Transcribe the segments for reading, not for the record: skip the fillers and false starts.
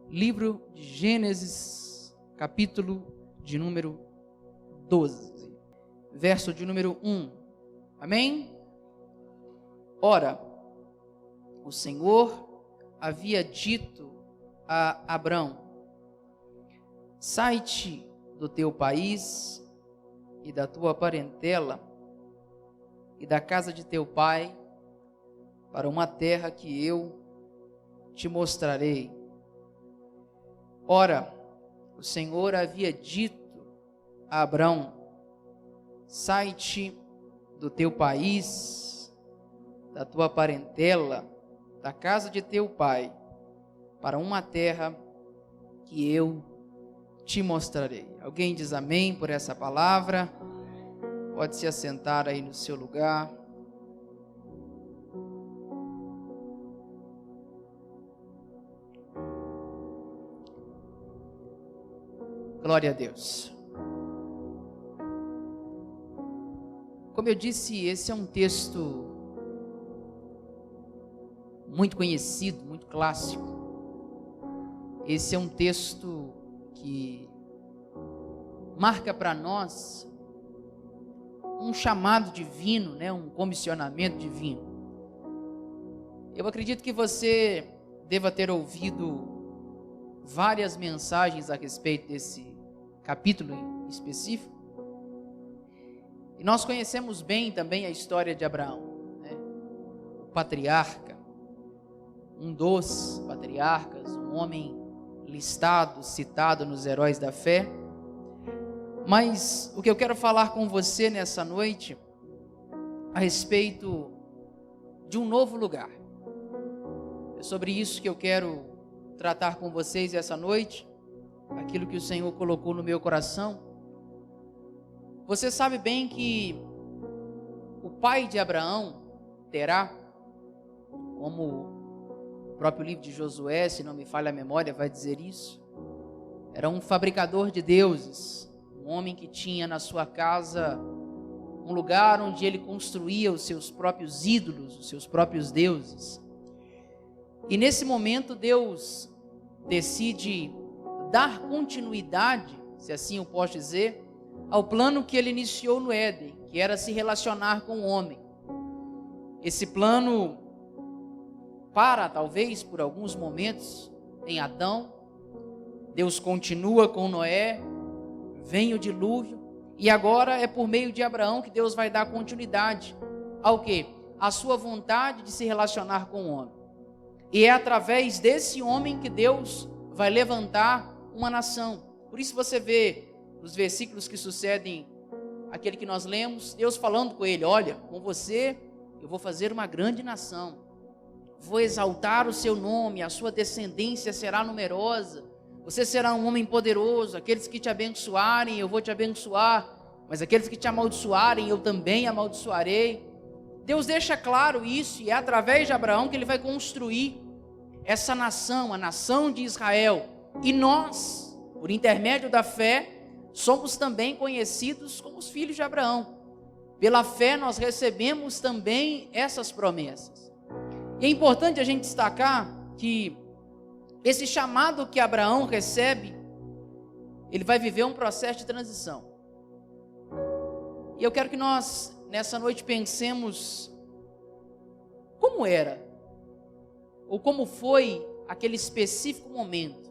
livro de Gênesis, capítulo de número 12, verso de número 1. Amém? Ora, o Senhor havia dito a Abrão: sai-te do teu país e da tua parentela e da casa de teu pai para uma terra que eu te mostrarei. Ora, o Senhor havia dito a Abrão: sai-te do teu país, da tua parentela, da casa de teu pai, para uma terra que eu te mostrarei. Alguém diz amém por essa palavra? Pode se assentar aí no seu lugar. Glória a Deus. Como eu disse, esse é um texto muito conhecido, muito clássico. Esse é um texto que marca para nós um chamado divino, um comissionamento divino. Eu acredito que você deva ter ouvido várias mensagens a respeito desse capítulo em específico. E nós conhecemos bem também a história de Abraão, o patriarca, um dos patriarcas, um homem listado, citado nos heróis da fé. Mas o que eu quero falar com você nessa noite, a respeito de um novo lugar. É sobre isso que eu quero tratar com vocês essa noite, aquilo que o Senhor colocou no meu coração. Você sabe bem que o pai de Abraão, Terá, como o próprio livro de Josué, se não me falha a memória, vai dizer isso, era um fabricador de deuses, um homem que tinha na sua casa um lugar onde ele construía os seus próprios ídolos, os seus próprios deuses. E nesse momento Deus decide dar continuidade, se assim eu posso dizer, ao plano que ele iniciou no Éden, que era se relacionar com o homem. Esse plano para, talvez, por alguns momentos, em Adão. Deus continua com Noé, vem o dilúvio, e agora é por meio de Abraão que Deus vai dar continuidade ao quê? A sua vontade de se relacionar com o homem. E é através desse homem que Deus vai levantar uma nação. Por isso você vê nos versículos que sucedem aquele que nós lemos, Deus falando com ele: olha, com você eu vou fazer uma grande nação, vou exaltar o seu nome, a sua descendência será numerosa, você será um homem poderoso, aqueles que te abençoarem eu vou te abençoar, mas aqueles que te amaldiçoarem eu também amaldiçoarei. Deus deixa claro isso, e é através de Abraão que ele vai construir essa nação, a nação de Israel. E nós, por intermédio da fé, somos também conhecidos como os filhos de Abraão. Pela fé nós recebemos também essas promessas. E é importante a gente destacar que esse chamado que Abraão recebe, ele vai viver um processo de transição. E eu quero que nós, nessa noite, pensemos como era, ou como foi aquele específico momento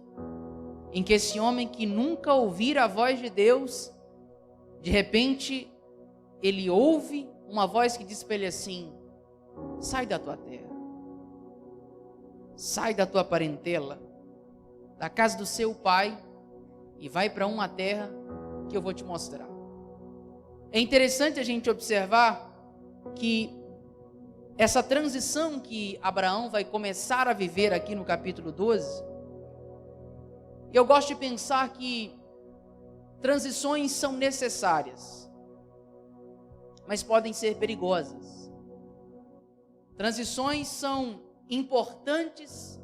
em que esse homem que nunca ouvira a voz de Deus, de repente, ele ouve uma voz que diz para ele assim: sai da tua terra, sai da tua parentela, da casa do seu pai, e vai para uma terra que eu vou te mostrar. É interessante a gente observar que essa transição que Abraão vai começar a viver aqui no capítulo 12, eu gosto de pensar que transições são necessárias, mas podem ser perigosas. Transições são importantes,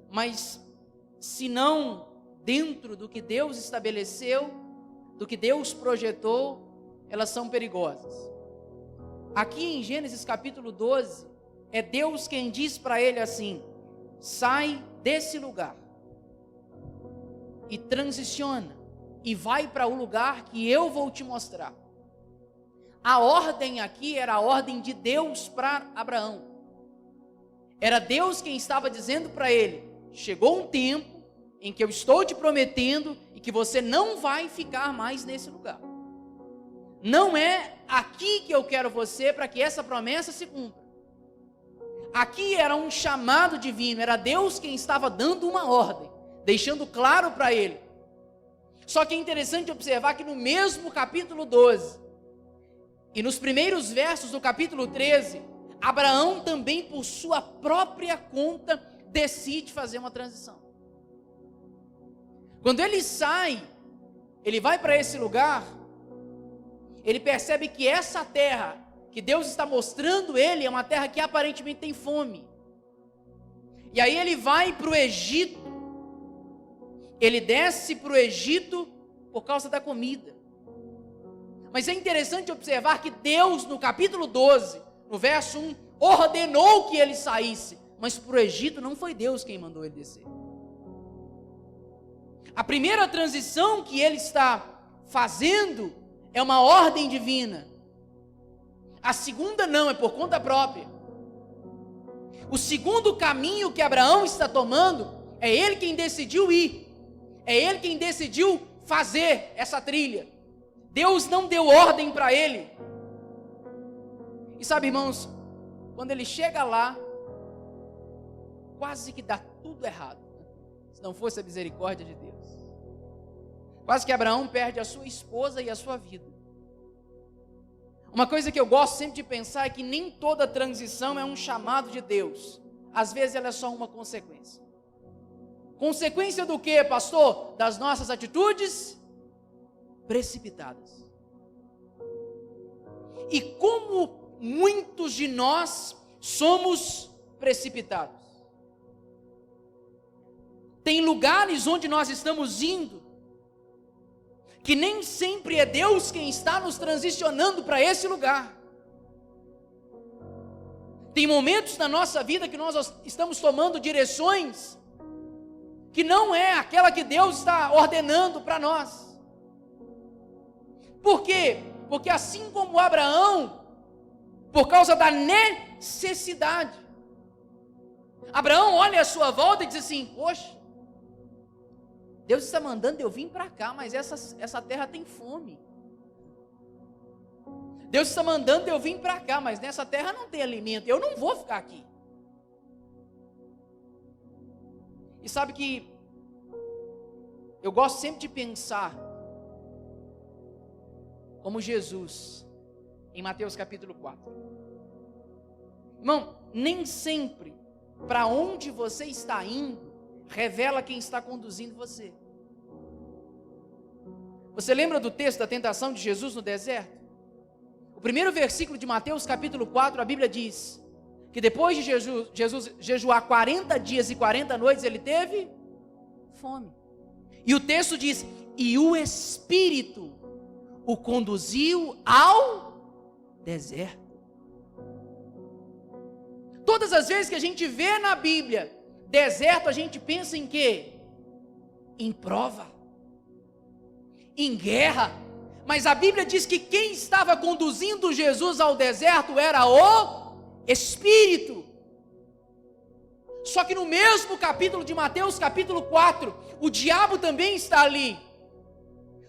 mas se não dentro do que Deus estabeleceu, do que Deus projetou, elas são perigosas. Aqui em Gênesis capítulo 12, é Deus quem diz para ele assim: sai desse lugar, e transiciona e vai para o lugar que eu vou te mostrar. A ordem aqui era a ordem de Deus para Abraão. Era Deus quem estava dizendo para ele: chegou um tempo em que eu estou te prometendo e que você não vai ficar mais nesse lugar. Não é aqui que eu quero você para que essa promessa se cumpra. Aqui era um chamado divino, era Deus quem estava dando uma ordem, deixando claro para ele. Só que é interessante observar que no mesmo capítulo 12 e nos primeiros versos do capítulo 13, Abraão também, por sua própria conta, decide fazer uma transição. Quando ele sai, ele vai para esse lugar, ele percebe que essa terra que Deus está mostrando ele é uma terra que aparentemente tem fome. E aí ele vai para o Egito, ele desce para o Egito por causa da comida. Mas é interessante observar que Deus, no capítulo 12, no verso 1, ordenou que ele saísse, mas para o Egito não foi Deus quem mandou ele descer. A primeira transição que ele está fazendo é uma ordem divina. A segunda não, é por conta própria. O segundo caminho que Abraão está tomando, é ele quem decidiu ir. É ele quem decidiu fazer essa trilha. Deus não deu ordem para ele. E sabe, irmãos, quando ele chega lá, quase que dá tudo errado, se não fosse a misericórdia de Deus. Quase que Abraão perde a sua esposa e a sua vida. Uma coisa que eu gosto sempre de pensar é que nem toda transição é um chamado de Deus. Às vezes ela é só uma consequência. Consequência do quê, pastor? Das nossas atitudes precipitadas. E como muitos de nós somos precipitados. Tem lugares onde nós estamos indo, que nem sempre é Deus quem está nos transicionando para esse lugar. Tem momentos na nossa vida que nós estamos tomando direções que não é aquela que Deus está ordenando para nós. Por quê? Porque assim como Abraão, por causa da necessidade, Abraão olha à sua volta e diz assim: poxa, Deus está mandando eu vir para cá, mas essa terra tem fome. Deus está mandando eu vir para cá, mas nessa terra não tem alimento, eu não vou ficar aqui. E sabe que eu gosto sempre de pensar como Jesus, em Mateus capítulo 4. Irmão, nem sempre para onde você está indo revela quem está conduzindo você. Você lembra do texto da tentação de Jesus no deserto? O primeiro versículo de Mateus capítulo 4, a Bíblia diz que depois de Jesus jejuar 40 dias e 40 noites, ele teve fome. E o texto diz: e o Espírito o conduziu ao deserto. Todas as vezes que a gente vê na Bíblia deserto, a gente pensa em quê? Em prova, em guerra. Mas a Bíblia diz que quem estava conduzindo Jesus ao deserto era o Espírito. Só que no mesmo capítulo de Mateus, capítulo 4, o diabo também está ali.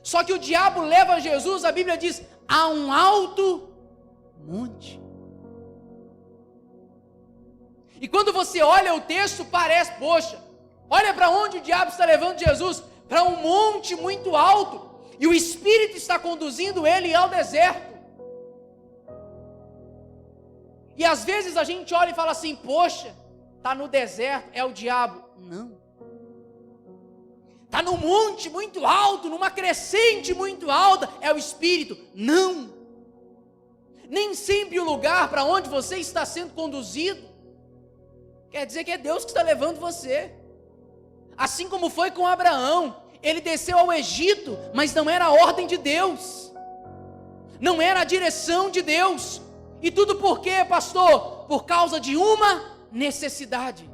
Só que o diabo leva Jesus, a Bíblia diz, a um alto monte. E quando você olha o texto, parece, poxa, olha para onde o diabo está levando Jesus, para um monte muito alto, e o Espírito está conduzindo ele ao deserto. E às vezes a gente olha e fala assim: poxa, está no deserto, é o diabo. Não. Está no monte muito alto, numa crescente muito alta, é o Espírito. Não. Nem sempre o lugar para onde você está sendo conduzido quer dizer que é Deus que está levando você. Assim como foi com Abraão, ele desceu ao Egito, mas não era a ordem de Deus, não era a direção de Deus. E tudo por quê, pastor? Por causa de uma necessidade.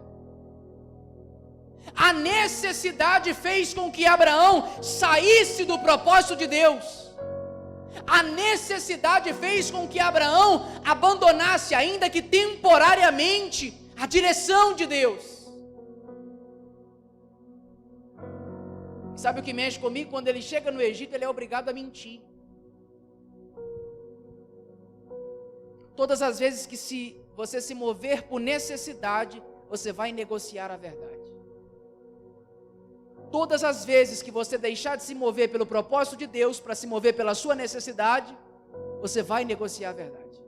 A necessidade fez com que Abraão saísse do propósito de Deus. A necessidade fez com que Abraão abandonasse, ainda que temporariamente, a direção de Deus. E sabe o que mexe comigo? Quando ele chega no Egito, ele é obrigado a mentir. Todas as vezes que você se mover por necessidade, você vai negociar a verdade. Todas as vezes que você deixar de se mover pelo propósito de Deus, para se mover pela sua necessidade, você vai negociar a verdade.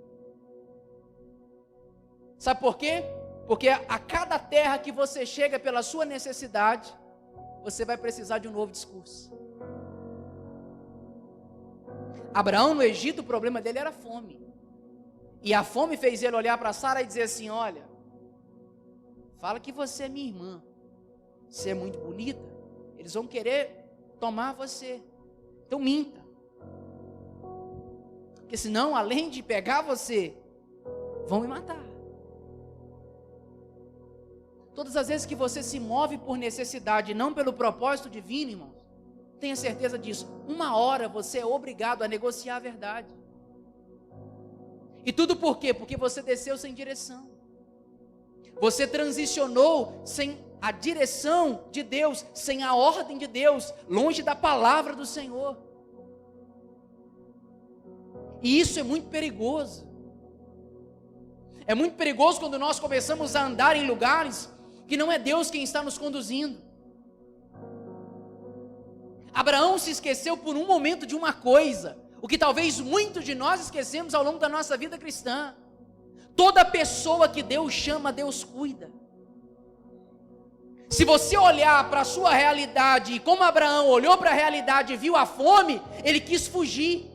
Sabe por quê? Porque a cada terra que você chega pela sua necessidade, você vai precisar de um novo discurso. Abraão no Egito, o problema dele era fome. E a fome fez ele olhar para Sara e dizer assim: olha, fala que você é minha irmã, você é muito bonita, eles vão querer tomar você, então minta, porque senão, além de pegar você, vão me matar. Todas as vezes que você se move por necessidade, não pelo propósito divino, irmãos, tenha certeza disso, uma hora você é obrigado a negociar a verdade. E tudo por quê? Porque você desceu sem direção. Você transicionou sem a direção de Deus, sem a ordem de Deus, longe da palavra do Senhor. E isso é muito perigoso. É muito perigoso quando nós começamos a andar em lugares que não é Deus quem está nos conduzindo. Abraão se esqueceu por um momento de uma coisa, o que talvez muitos de nós esquecemos ao longo da nossa vida cristã. Toda pessoa que Deus chama, Deus cuida. Se você olhar para a sua realidade, e como Abraão olhou para a realidade e viu a fome, ele quis fugir.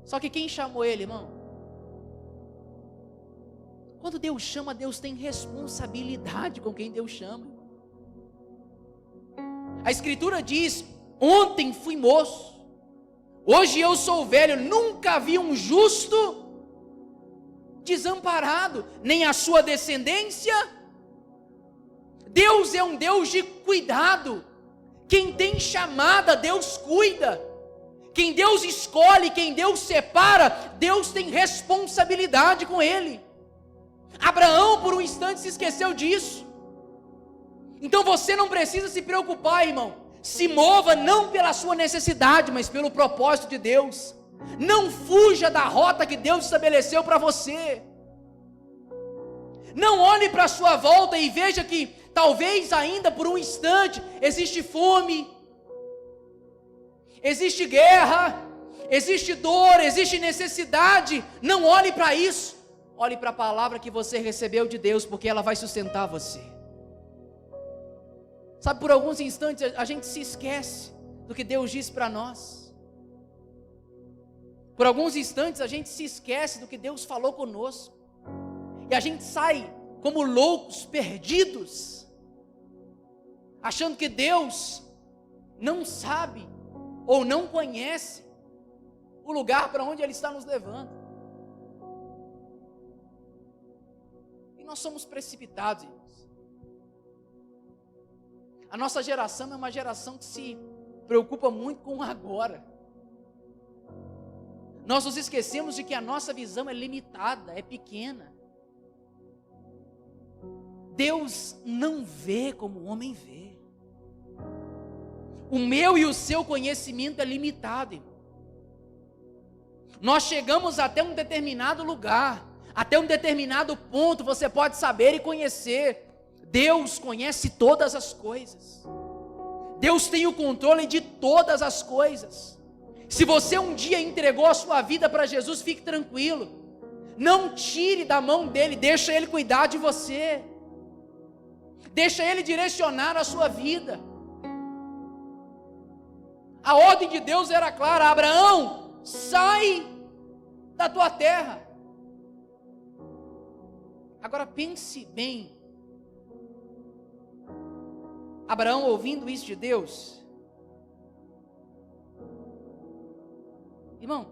Só que quem chamou ele, irmão? Quando Deus chama, Deus tem responsabilidade com quem Deus chama. A Escritura diz: ontem fui moço, hoje eu sou velho, nunca vi um justo desamparado, nem a sua descendência. Deus é um Deus de cuidado. Quem tem chamada, Deus cuida. Quem Deus escolhe, quem Deus separa, Deus tem responsabilidade com ele. Abraão por um instante se esqueceu disso. Então você não precisa se preocupar, irmão. Se mova não pela sua necessidade, mas pelo propósito de Deus. Não fuja da rota que Deus estabeleceu para você. Não olhe para a sua volta e veja que talvez ainda por um instante existe fome, existe guerra, existe dor, existe necessidade. Não olhe para isso. Olhe para a palavra que você recebeu de Deus, porque ela vai sustentar você. Sabe, por alguns instantes a gente se esquece do que Deus disse para nós. Por alguns instantes a gente se esquece do que Deus falou conosco. E a gente sai como loucos, perdidos, achando que Deus não sabe ou não conhece o lugar para onde Ele está nos levando. E nós somos precipitados, irmãos. A nossa geração é uma geração que se preocupa muito com o agora. Nós nos esquecemos de que a nossa visão é limitada, é pequena. Deus não vê como o homem vê. O meu e o seu conhecimento é limitado, irmão. Nós chegamos até um determinado lugar, até um determinado ponto, você pode saber e conhecer. Deus conhece todas as coisas. Deus tem o controle de todas as coisas. Se você um dia entregou a sua vida para Jesus, fique tranquilo. Não tire da mão dele, deixa ele cuidar de você. Deixa ele direcionar a sua vida. A ordem de Deus era clara: Abraão, sai da tua terra. Agora pense bem. Abraão, ouvindo isso de Deus, irmão,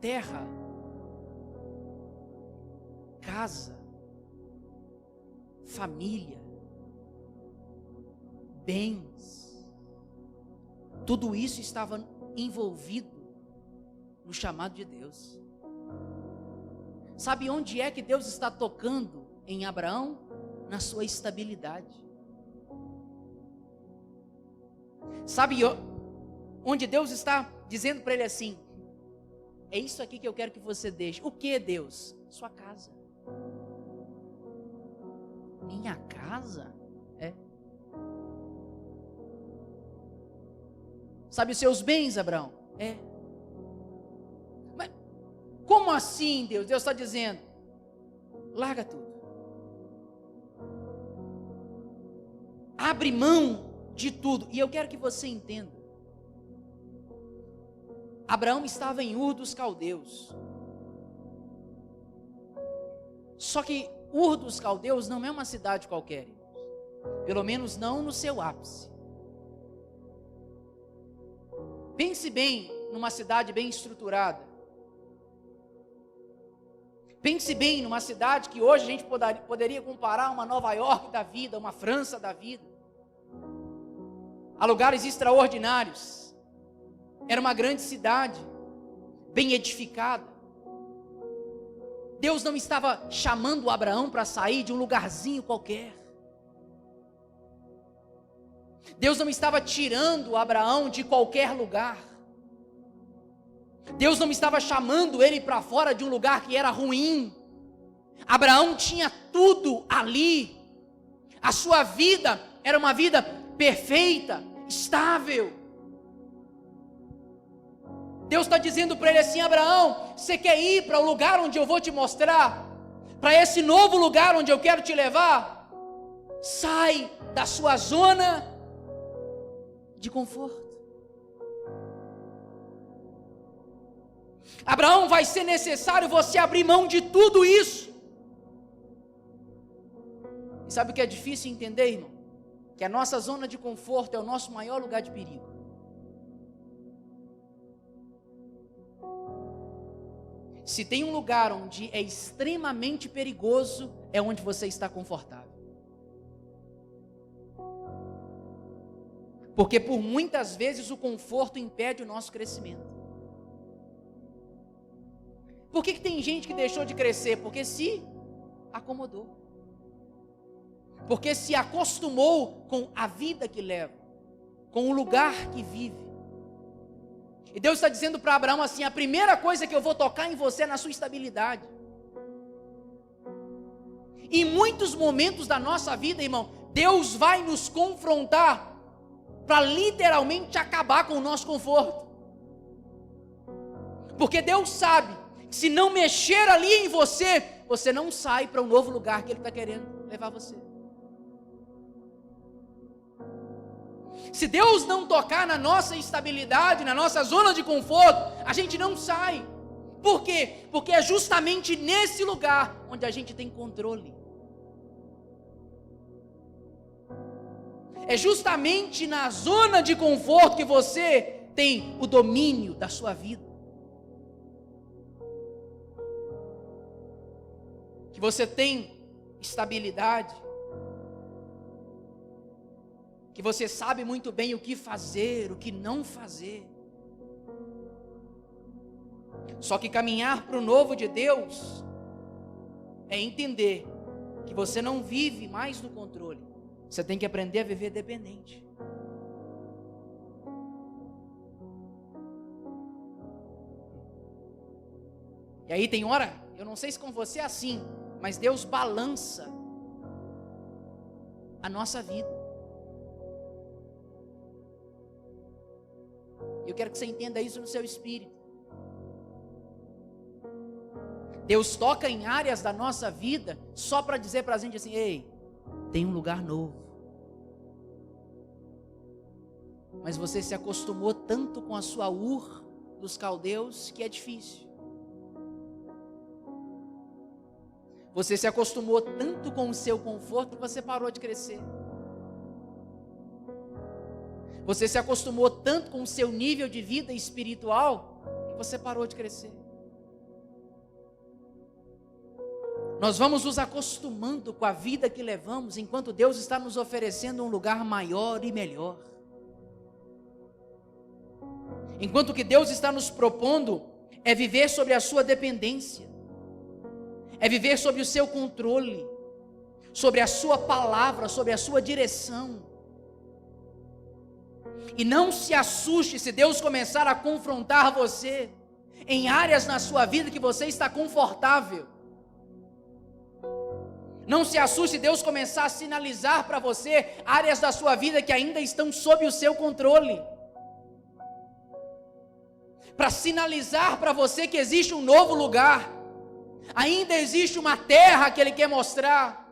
terra, casa, família, bens, tudo isso estava envolvido no chamado de Deus. Sabe onde é que Deus está tocando em Abraão? Na sua estabilidade. Sabe onde Deus está dizendo para ele assim: é isso aqui que eu quero que você deixe. O que, Deus? Sua casa. Minha casa? É. Sabe os seus bens, Abraão? É. Mas como assim, Deus? Deus está dizendo: larga tudo. Abre mão de tudo. E eu quero que você entenda. Abraão estava em Ur dos Caldeus. Só que Ur dos Caldeus não é uma cidade qualquer. Pelo menos não no seu ápice. Pense bem numa cidade bem estruturada. Pense bem numa cidade que hoje a gente poderia comparar uma Nova York da vida, uma França da vida. Há lugares extraordinários. Era uma grande cidade, bem edificada. Deus não estava chamando Abraão para sair de um lugarzinho qualquer. Deus não estava tirando Abraão de qualquer lugar. Deus não estava chamando ele para fora de um lugar que era ruim. Abraão tinha tudo ali. A sua vida era uma vida perfeita, estável. Deus está dizendo para ele assim: Abraão, você quer ir para o lugar onde eu vou te mostrar? Para esse novo lugar onde eu quero te levar? Sai da sua zona de conforto. Abraão, vai ser necessário você abrir mão de tudo isso. E sabe o que é difícil entender, irmão? Que a nossa zona de conforto é o nosso maior lugar de perigo. Se tem um lugar onde é extremamente perigoso, é onde você está confortável. Porque por muitas vezes o conforto impede o nosso crescimento. Por que tem gente que deixou de crescer? Porque se acomodou. Porque se acostumou com a vida que leva, com o lugar que vive. E Deus está dizendo para Abraão assim: a primeira coisa que eu vou tocar em você é na sua estabilidade. Em muitos momentos da nossa vida, irmão, Deus vai nos confrontar para literalmente acabar com o nosso conforto. Porque Deus sabe que se não mexer ali em você, você não sai para um novo lugar que Ele está querendo levar você. Se Deus não tocar na nossa estabilidade, na nossa zona de conforto, a gente não sai. Por quê? Porque é justamente nesse lugar onde a gente tem controle. É justamente na zona de conforto que você tem o domínio da sua vida. Que você tem estabilidade. Que você sabe muito bem o que fazer, o que não fazer. Só que caminhar para o novo de Deus é entender que você não vive mais no controle. Você tem que aprender a viver dependente. E aí tem hora, eu não sei se com você é assim, mas Deus balança a nossa vida. Eu quero que você entenda isso no seu espírito. Deus toca em áreas da nossa vida só para dizer para a gente assim: ei, tem um lugar novo. Mas você se acostumou tanto com a sua Ur dos Caldeus que é difícil. Você se acostumou tanto com o seu conforto que você parou de crescer. Você se acostumou tanto com o seu nível de vida espiritual que você parou de crescer. nós vamos nos acostumando com a vida que levamos, enquanto Deus está nos oferecendo um lugar maior e melhor. Enquanto o que Deus está nos propondo é viver sobre a sua dependência, é viver sobre o seu controle, sobre a sua palavra, sobre a sua direção. E não se assuste se Deus começar a confrontar você em áreas na sua vida que você está confortável. Não se assuste se Deus começar a sinalizar para você áreas da sua vida que ainda estão sob o seu controle, para sinalizar para você que existe um novo lugar, ainda existe uma terra que Ele quer mostrar,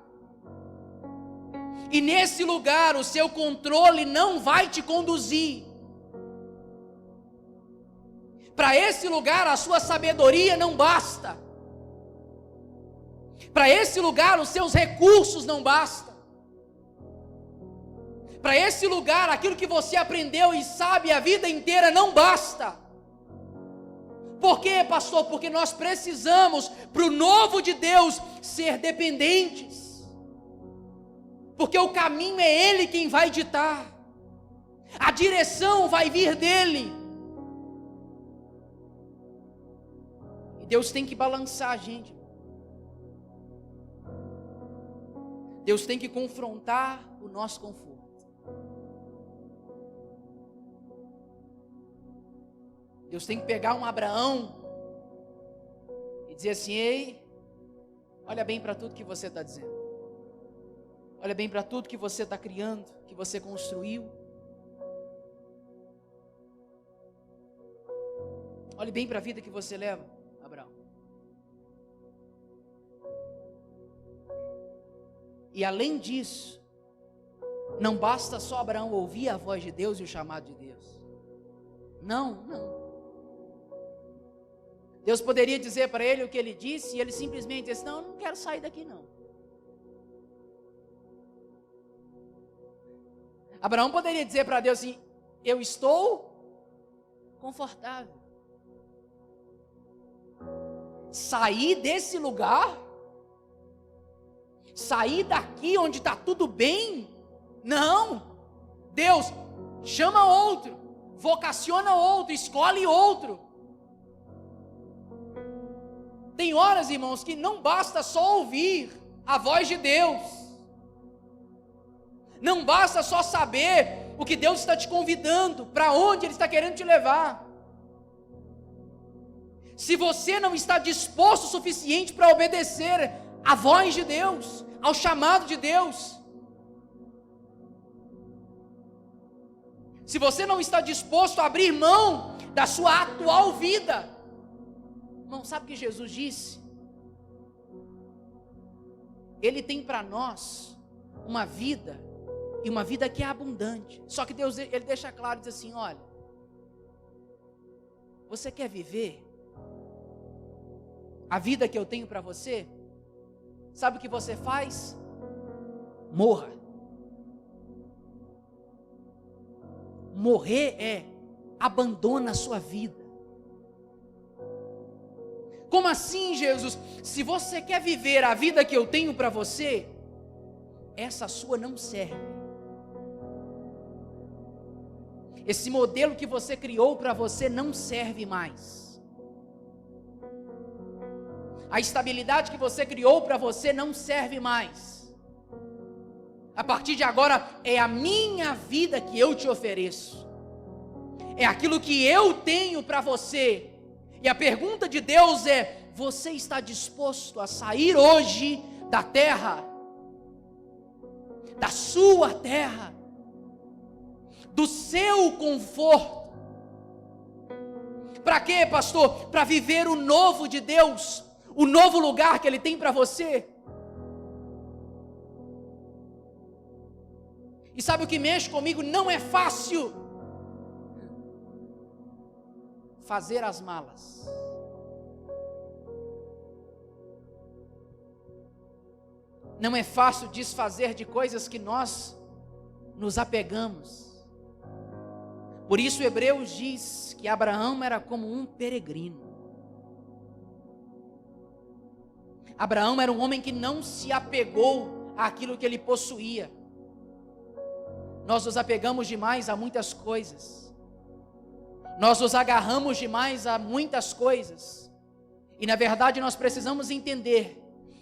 e nesse lugar o seu controle não vai te conduzir. Para esse lugar a sua sabedoria não basta, para esse lugar os seus recursos não bastam, para esse lugar aquilo que você aprendeu e sabe a vida inteira não basta. Por quê, pastor? Porque nós precisamos, para o novo de Deus, ser dependentes. Porque o caminho é Ele quem vai ditar. A direção vai vir dEle. E Deus tem que balançar a gente. Deus tem que confrontar o nosso conforto. Deus tem que pegar um Abraão e dizer assim: ei, olha bem para tudo que você está dizendo, olha bem para tudo que você está criando, que você construiu, olhe bem para a vida que você leva, Abraão. E além disso, não basta só Abraão ouvir a voz de Deus e o chamado de Deus. Não. Deus poderia dizer para ele o que ele disse, e ele simplesmente disse: não, eu não quero sair daqui não. Abraão poderia dizer para Deus assim: eu estou confortável. Sair desse lugar, sair daqui onde está tudo bem, não. Deus, chama outro, vocaciona outro, escolhe outro. Tem horas, irmãos, que não basta só ouvir a voz de Deus, não basta só saber o que Deus está te convidando, para onde Ele está querendo te levar. Se você não está disposto o suficiente para obedecer à voz de Deus, ao chamado de Deus, se você não está disposto a abrir mão da sua atual vida, irmão, sabe o que Jesus disse? Ele tem para nós uma vida, e uma vida que é abundante. Só que Deus, Ele deixa claro, diz assim: olha, você quer viver a vida que eu tenho para você? Sabe o que você faz? Morra. Morrer é abandona a sua vida. Como assim, Jesus? Se você quer viver a vida que eu tenho para você, essa sua não serve. Esse modelo que você criou para você não serve mais. A estabilidade que você criou para você não serve mais. A partir de agora é a minha vida que eu te ofereço. É aquilo que eu tenho para você. E a pergunta de Deus é: você está disposto a sair hoje da terra, da sua terra, do seu conforto? Para quê, pastor? Para viver o novo de Deus, o novo lugar que Ele tem para você. E sabe o que mexe comigo? Não é fácil fazer as malas. Não é fácil desfazer de coisas que nós nos apegamos. Por isso Hebreus diz que Abraão era como um peregrino. Abraão era um homem que não se apegou àquilo que ele possuía. Nós nos apegamos demais a muitas coisas. Nós nos agarramos demais a muitas coisas. E na verdade nós precisamos entender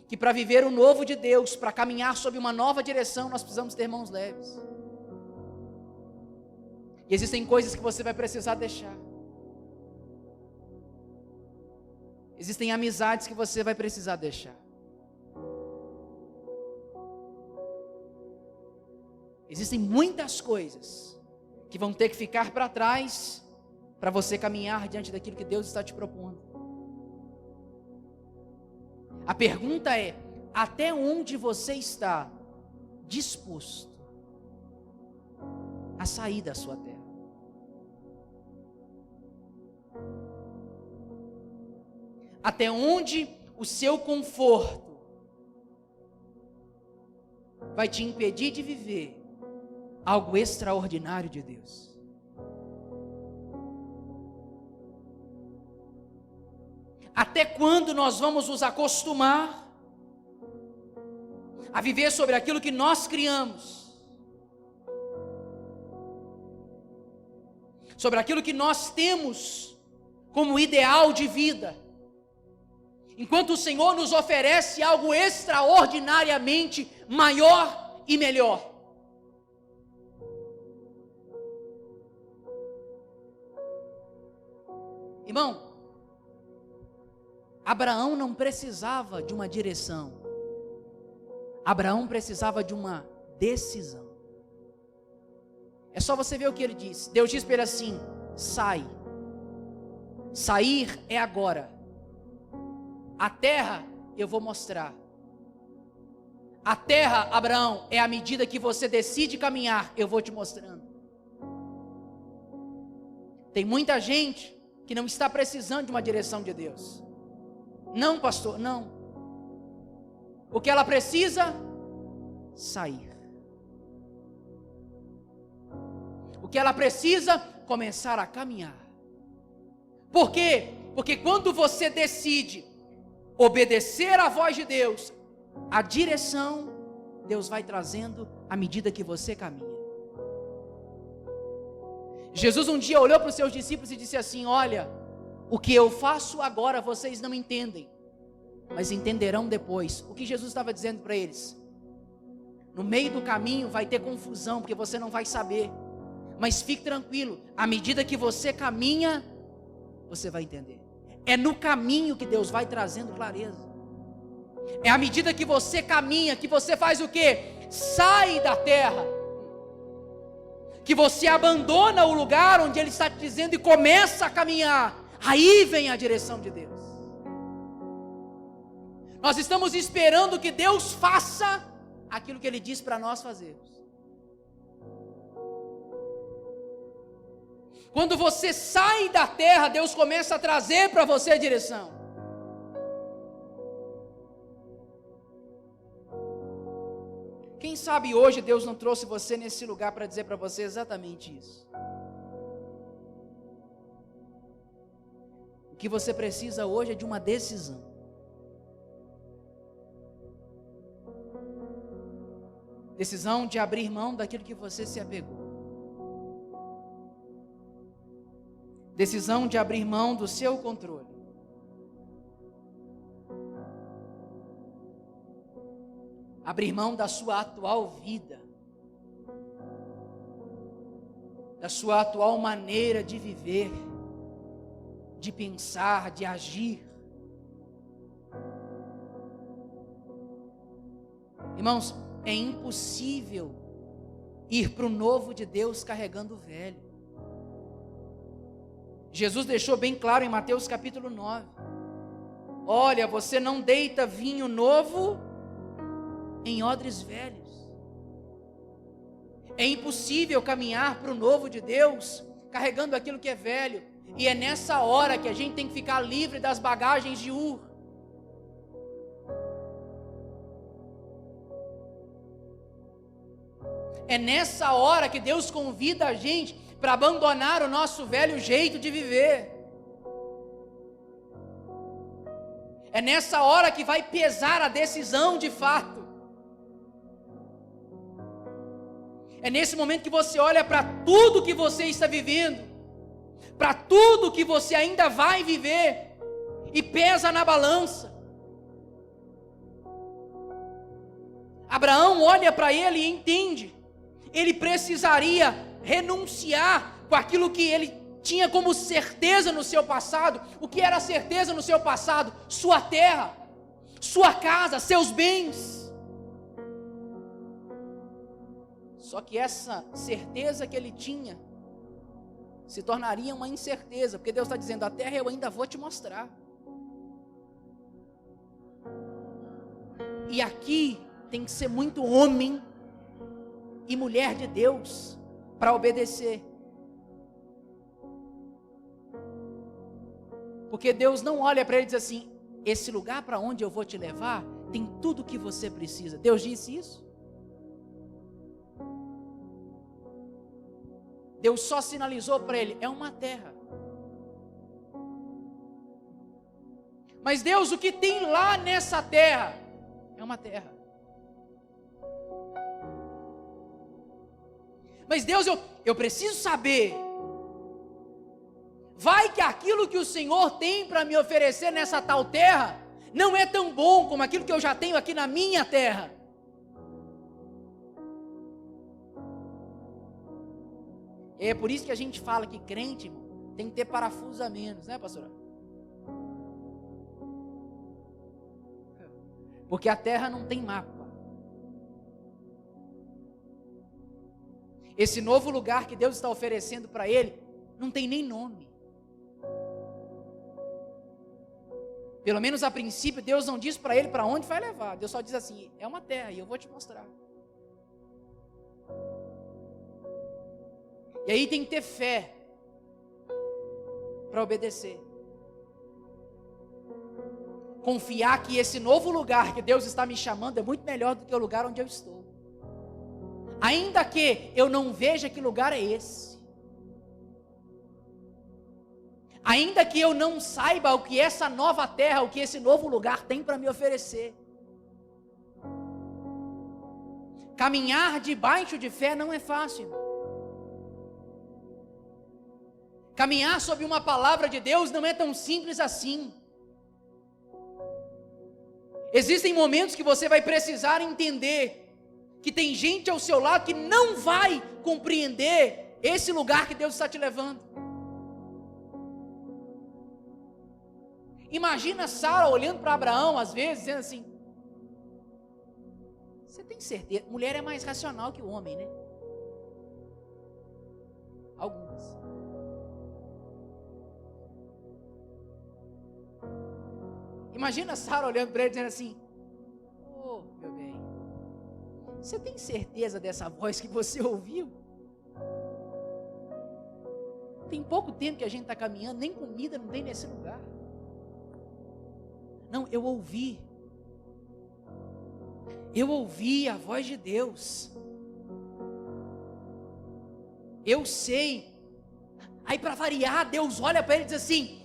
que para viver o novo de Deus, para caminhar sob uma nova direção, nós precisamos ter mãos leves. E existem coisas que você vai precisar deixar. Existem amizades que você vai precisar deixar. Existem muitas coisas que vão ter que ficar para trás para você caminhar diante daquilo que Deus está te propondo. A pergunta é: até onde você está disposto a sair da sua terra? Até onde o seu conforto vai te impedir de viver algo extraordinário de Deus? Até quando nós vamos nos acostumar a viver sobre aquilo que nós criamos, sobre aquilo que nós temos como ideal de vida, enquanto o Senhor nos oferece algo extraordinariamente maior e melhor? Irmão, Abraão não precisava de uma direção. Abraão precisava de uma decisão. É só você ver o que ele diz. Deus diz para ele assim: sai. Sair é agora. A terra eu vou mostrar. A terra, Abraão, é à medida que você decide caminhar, eu vou te mostrando. Tem muita gente que não está precisando de uma direção de Deus. Não, pastor, não. O que ela precisa? Sair. O que ela precisa? Começar a caminhar. Por quê? Porque quando você decide obedecer à voz de Deus, a direção Deus vai trazendo à medida que você caminha. Jesus um dia olhou para os seus discípulos e disse assim: olha, o que eu faço agora vocês não entendem, mas entenderão depois. O que Jesus estava dizendo para eles? No meio do caminho vai ter confusão, porque você não vai saber, mas fique tranquilo, à medida que você caminha, você vai entender. É no caminho que Deus vai trazendo clareza. É à medida que você caminha, que você faz o quê? Sai da terra, que você abandona o lugar onde Ele está te dizendo e começa a caminhar. Aí vem a direção de Deus. Nós estamos esperando que Deus faça aquilo que Ele diz para nós fazermos. Quando você sai da terra, Deus começa a trazer para você a direção. Quem sabe hoje Deus não trouxe você nesse lugar para dizer para você exatamente isso. O que você precisa hoje é de uma decisão. Decisão de abrir mão daquilo que você se apegou. Decisão de abrir mão do seu controle. Abrir mão da sua atual vida. Da sua atual maneira de viver, de pensar, de agir. Irmãos, é impossível ir para o novo de Deus carregando o velho. Jesus deixou bem claro em Mateus capítulo 9. Olha, você não deita vinho novo em odres velhos. É impossível caminhar para o novo de Deus carregando aquilo que é velho. E é nessa hora que a gente tem que ficar livre das bagagens de Ur. É nessa hora que Deus convida a gente para abandonar o nosso velho jeito de viver. É nessa hora que vai pesar a decisão de fato. É nesse momento que você olha para tudo que você está vivendo, para tudo que você ainda vai viver, e pesa na balança. Abraão olha para ele e entende, ele precisaria renunciar com aquilo que ele tinha como certeza no seu passado. O que era certeza no seu passado? Sua terra, sua casa, seus bens. Só que essa certeza que ele tinha se tornaria uma incerteza, porque Deus está dizendo: a terra eu ainda vou te mostrar. E aqui tem que ser muito homem e mulher de Deus para obedecer. Porque Deus não olha para ele e diz assim: esse lugar para onde eu vou te levar tem tudo o que você precisa. Deus disse isso? Deus só sinalizou para ele: é uma terra. Mas Deus, o que tem lá nessa terra? É uma terra. Mas Deus, eu preciso saber. Vai que aquilo que o Senhor tem para me oferecer nessa tal terra não é tão bom como aquilo que eu já tenho aqui na minha terra. É por isso que a gente fala que crente, irmão, tem que ter parafuso a menos, né, pastora? Porque a terra não tem mapa. Esse novo lugar que Deus está oferecendo para ele não tem nem nome. Pelo menos a princípio, Deus não diz para ele para onde vai levar. Deus só diz assim: é uma terra e eu vou te mostrar. E aí tem que ter fé para obedecer. Confiar que esse novo lugar que Deus está me chamando é muito melhor do que o lugar onde eu estou. Ainda que eu não veja que lugar é esse. Ainda que eu não saiba o que essa nova terra, o que esse novo lugar tem para me oferecer. Caminhar debaixo de fé não é fácil. Caminhar sob uma palavra de Deus não é tão simples assim. Existem momentos que você vai precisar entender que tem gente ao seu lado que não vai compreender esse lugar que Deus está te levando. Imagina Sara olhando para Abraão, às vezes, dizendo assim: você tem certeza? Mulher é mais racional que o homem, né? Algumas. Imagina Sara olhando para ele, dizendo assim: oh, meu bem, você tem certeza dessa voz que você ouviu? Tem pouco tempo que a gente está caminhando, nem comida não tem nesse lugar. Não, eu ouvi a voz de Deus, eu sei. Aí para variar, Deus olha para ele e diz assim: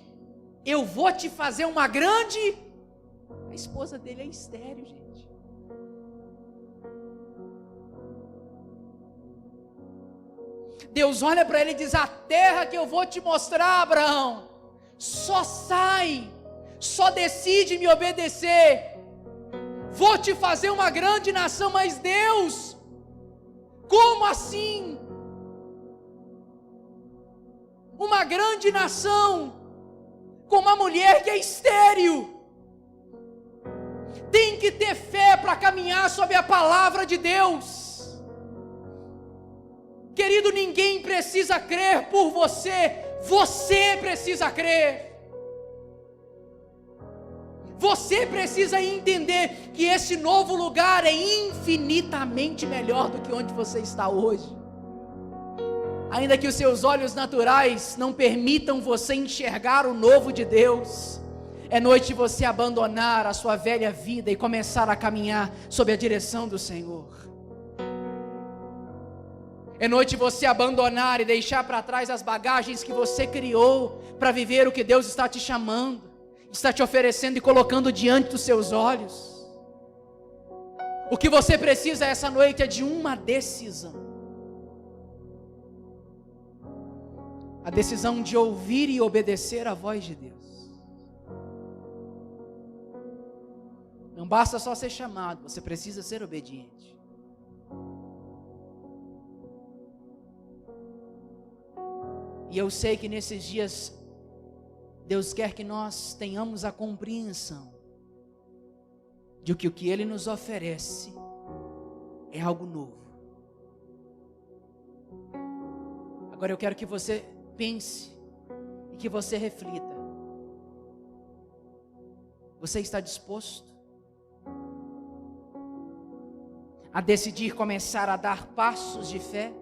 eu vou te fazer uma grande... A esposa dele é estéril, gente. Deus olha para ele e diz: a terra que eu vou te mostrar, Abraão, só sai, só decide me obedecer. Vou te fazer uma grande nação. Mas Deus, como assim? Uma grande nação com uma mulher que é estéril. Tem que ter fé para caminhar sob a palavra de Deus. Querido, ninguém precisa crer por você, você precisa crer. Você precisa entender que esse novo lugar é infinitamente melhor do que onde você está hoje. Ainda que os seus olhos naturais não permitam você enxergar o novo de Deus, é noite de você abandonar a sua velha vida e começar a caminhar sob a direção do Senhor. É noite de você abandonar e deixar para trás as bagagens que você criou para viver o que Deus está te chamando. está te oferecendo e colocando diante dos seus olhos. O que você precisa essa noite é de uma decisão. A decisão de ouvir e obedecer a voz de Deus. Não basta só ser chamado, você precisa ser obediente. E eu sei que nesses dias, Deus quer que nós tenhamos a compreensão de que o que Ele nos oferece é algo novo. Agora eu quero que você pense e que você reflita. Você está disposto a decidir começar a dar passos de fé?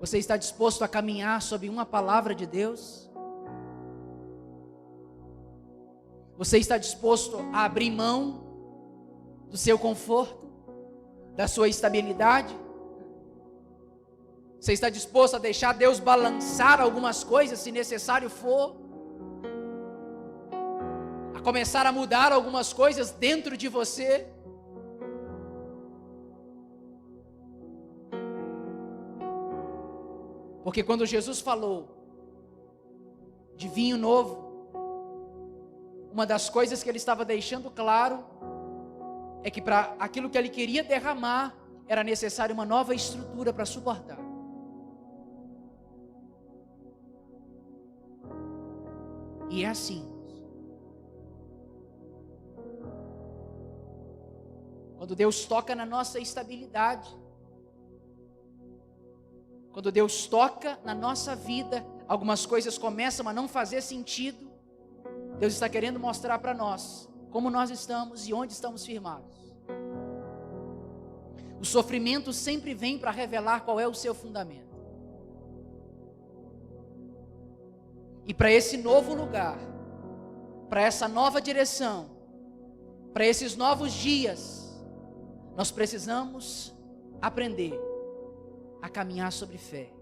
Você está disposto a caminhar sob uma palavra de Deus? Você está disposto a abrir mão do seu conforto, da sua estabilidade? Você está disposto a deixar Deus balançar algumas coisas, se necessário for? A começar a mudar algumas coisas dentro de você? Porque quando Jesus falou de vinho novo, uma das coisas que Ele estava deixando claro é que para aquilo que Ele queria derramar, era necessário uma nova estrutura para suportar. E é assim. Quando Deus toca na nossa estabilidade, quando Deus toca na nossa vida, algumas coisas começam a não fazer sentido. Deus está querendo mostrar para nós como nós estamos e onde estamos firmados. O sofrimento sempre vem para revelar qual é o seu fundamento. E para esse novo lugar, para essa nova direção, para esses novos dias, nós precisamos aprender a caminhar sobre fé.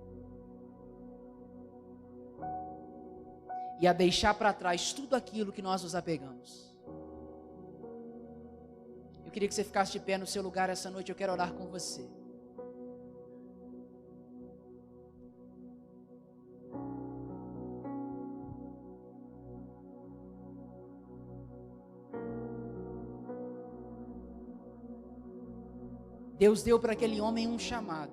E a deixar para trás tudo aquilo que nós nos apegamos. Eu queria que você ficasse de pé no seu lugar essa noite, eu quero orar com você. Deus deu para aquele homem um chamado.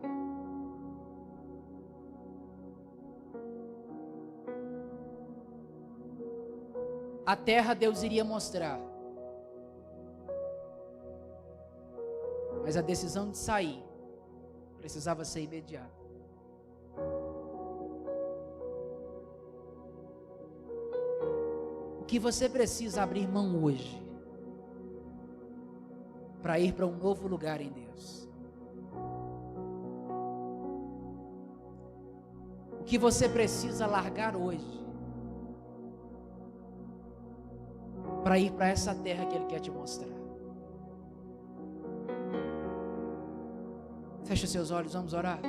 A terra Deus iria mostrar. Mas a decisão de sair precisava ser imediata. O que você precisa abrir mão hoje para ir para um novo lugar em Deus? O que você precisa largar hoje para ir para essa terra que Ele quer te mostrar? Feche os seus olhos, vamos orar.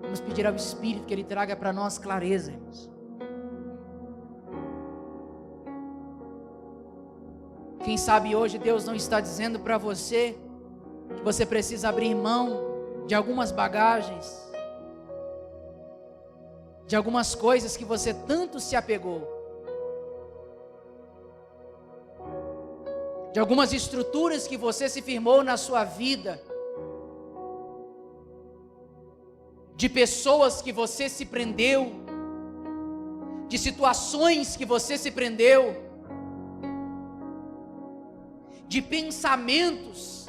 Vamos pedir ao Espírito que Ele traga para nós clareza, irmãos. Quem sabe hoje Deus não está dizendo para você que você precisa abrir mão de algumas bagagens, de algumas coisas que você tanto se apegou, de algumas estruturas que você se firmou na sua vida, de pessoas que você se prendeu, de situações que você se prendeu, de pensamentos,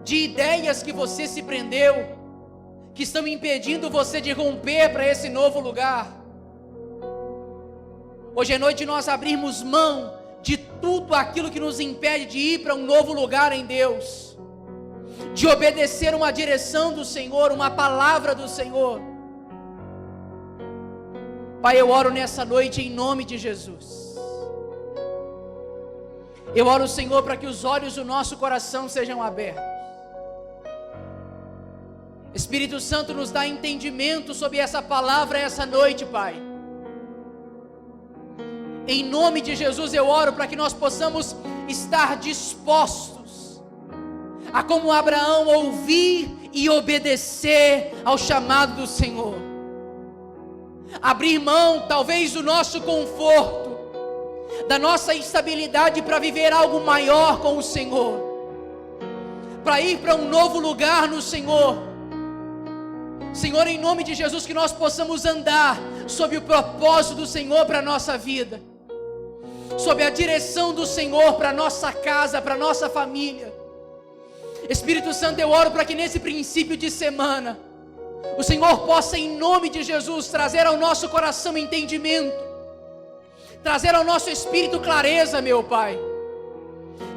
de ideias que você se prendeu, que estão impedindo você de romper para esse novo lugar. Hoje é noite de nós abrirmos mão de tudo aquilo que nos impede de ir para um novo lugar em Deus, de obedecer uma direção do Senhor, uma palavra do Senhor. Pai, eu oro nessa noite em nome de Jesus. Eu oro, Senhor, para que os olhos do nosso coração sejam abertos. Espírito Santo, nos dá entendimento sobre essa palavra essa noite, Pai. Em nome de Jesus eu oro para que nós possamos estar dispostos a, como Abraão, ouvir e obedecer ao chamado do Senhor. Abrir mão, talvez, do nosso conforto, da nossa estabilidade, para viver algo maior com o Senhor, para ir para um novo lugar no Senhor. Senhor, em nome de Jesus, que nós possamos andar sob o propósito do Senhor para a nossa vida, sob a direção do Senhor para a nossa casa, para a nossa família. Espírito Santo, eu oro para que nesse princípio de semana, o Senhor possa, em nome de Jesus, trazer ao nosso coração entendimento, trazer ao nosso espírito clareza, meu Pai.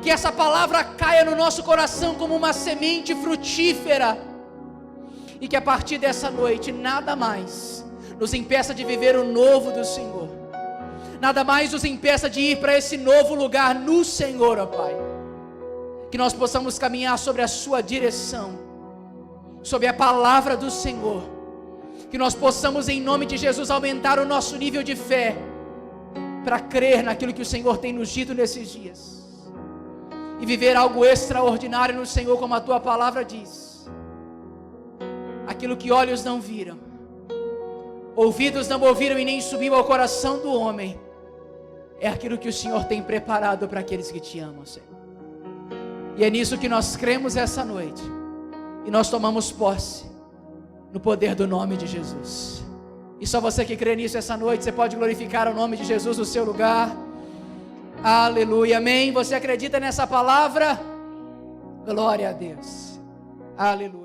Que essa palavra caia no nosso coração como uma semente frutífera, e que a partir dessa noite nada mais nos impeça de viver o novo do Senhor, nada mais nos impeça de ir para esse novo lugar no Senhor, ó Pai. Que nós possamos caminhar sobre a sua direção, sobre a palavra do Senhor. Que nós possamos, em nome de Jesus, aumentar o nosso nível de fé, para crer naquilo que o Senhor tem nos dito nesses dias, e viver algo extraordinário no Senhor, como a tua palavra diz. Aquilo que olhos não viram, ouvidos não ouviram e nem subiu ao coração do homem, é aquilo que o Senhor tem preparado para aqueles que te amam, Senhor. E é nisso que nós cremos essa noite, e nós tomamos posse no poder do nome de Jesus. E só você que crê nisso essa noite, você pode glorificar o nome de Jesus no seu lugar. Aleluia, amém. Você acredita nessa palavra? Glória a Deus. Aleluia.